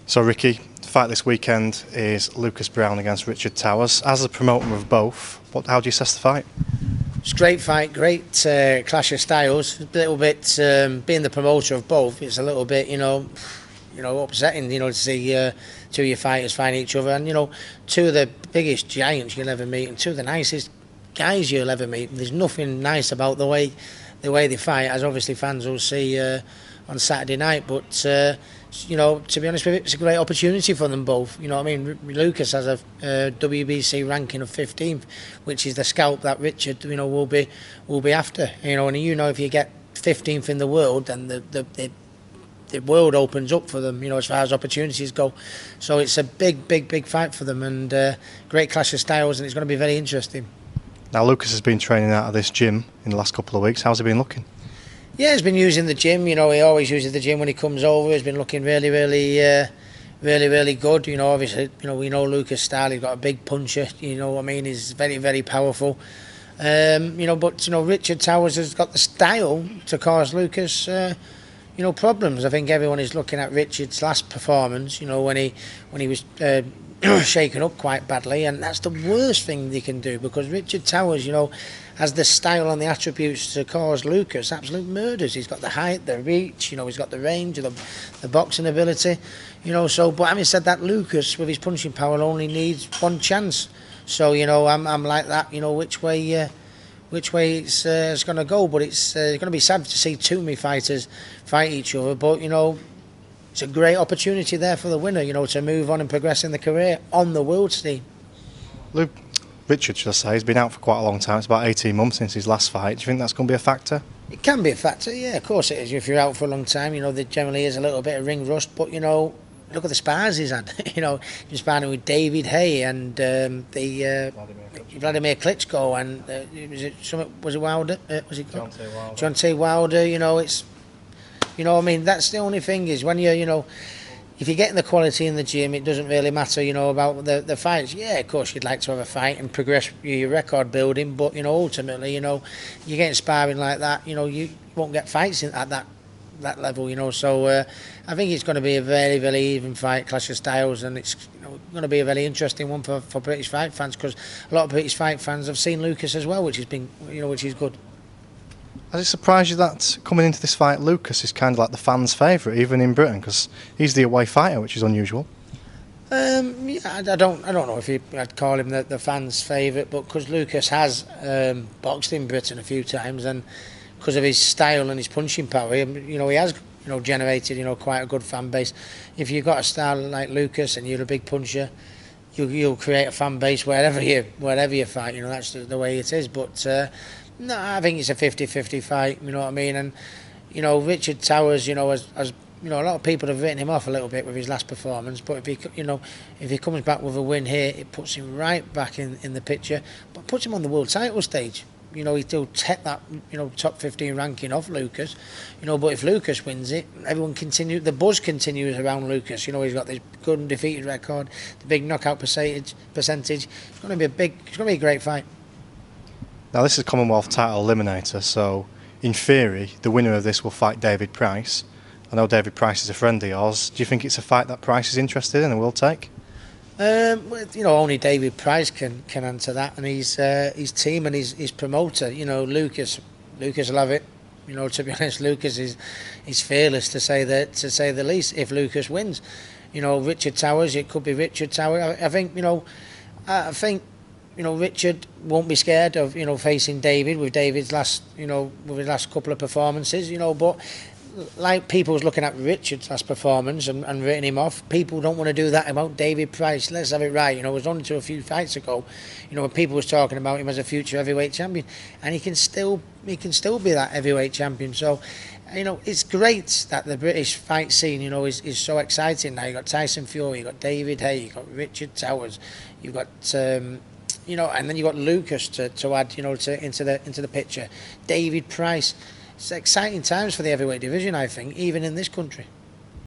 So Ricky, the fight this weekend is Lucas Browne against Richard Towers. As a promoter of both, how do you assess the fight? It's a great fight, great clash of styles. A little bit being the promoter of both, it's a little bit, upsetting, to see two of your fighters fight each other, and two of the biggest giants you'll ever meet, and two of the nicest guys you'll ever meet. There's nothing nice about the way they fight, as obviously fans will see on Saturday night. But to be honest with you, it's a great opportunity for them both. You know what I mean? Lucas has a WBC ranking of 15th, which is the scalp that Richard, will be after. And if you get 15th in the world, then the world opens up for them, as far as opportunities go. So it's a big fight for them, and great clash of styles, and it's going to be very interesting. Now Lucas has been training out of this gym in the last couple of weeks. How's he been looking? Yeah, he's been using the gym. He always uses the gym when he comes over. He's been looking really good. Obviously, we know Lucas' style. He's got a big puncher. He's very powerful. But Richard Towers has got the style to cause Lucas problems. I think everyone is looking at Richard's last performance, when he was shaken up quite badly, and that's the worst thing they can do, because Richard Towers, has the style and the attributes to cause Lucas absolute murders. He's got the height, the reach, he's got the range, the boxing ability, but having said that, Lucas, with his punching power, only needs one chance. So, I'm like that, which way it's going to go. But it's going to be sad to see two of my fighters fight each other. But, it's a great opportunity there for the winner, to move on and progress in the career on the world scene. Richard, should I say, has been out for quite a long time. It's about 18 months since his last fight. Do you think that's going to be a factor? It can be a factor, yeah, of course it is. If you're out for a long time, there generally is a little bit of ring rust. But, look at the spars he's had. He's sparring with David Hay and Vladimir Klitschko, and was it Wilder? Was it John T. Wilder? That's the only thing is when if you're getting the quality in the gym, it doesn't really matter, about the fights. Yeah, of course you'd like to have a fight and progress your record building, but ultimately, you're getting sparring like that, you won't get fights at that level, So I think it's going to be a very even fight, clash of styles, and it's going to be a very interesting one for British fight fans, because a lot of British fight fans have seen Lucas as well, which has been which is good. Has it surprised you that coming into this fight, Lucas is kind of like the fans' favourite, even in Britain, because he's the away fighter, which is unusual? Yeah, I don't know if I'd call him the fans' favourite, but because Lucas has boxed in Britain a few times, and because of his style and his punching power, he has generated quite a good fan base. If you've got a style like Lucas and you're a big puncher, you'll create a fan base wherever you fight. That's the way it is. But no, I think it's a 50-50 fight. You know what I mean? And Richard Towers, as a lot of people have written him off a little bit with his last performance. But if he comes back with a win here, it puts him right back in the picture, but puts him on the world title stage. He still take that top 15 ranking off Lucas, but if Lucas wins it, the buzz continues around Lucas. He's got this good undefeated record, the big knockout percentage. It's going to be a great fight. Now this is a Commonwealth title eliminator, so in theory the winner of this will fight David Price. I know David Price is a friend of yours. Do you think it's a fight that Price is interested in and will take? Only David Price can answer that, and his team and his promoter. Lucas will have it. To be honest, Lucas is fearless to say the least. If Lucas wins, Richard Towers, it could be Richard Towers. I think Richard won't be scared of facing David with David's last with his last couple of performances. But like people's looking at Richard's last performance and written him off, people don't want to do that about David Price. Let's have it right. It was only a few fights ago, when people was talking about him as a future heavyweight champion, and he can still be that heavyweight champion. So, it's great that the British fight scene, is so exciting now. You've got Tyson Fury, you've got David Hay, you've got Richard Towers, you've got and then you've got Lucas to add, into the picture. David Price. It's exciting times for the heavyweight division, I think, even in this country.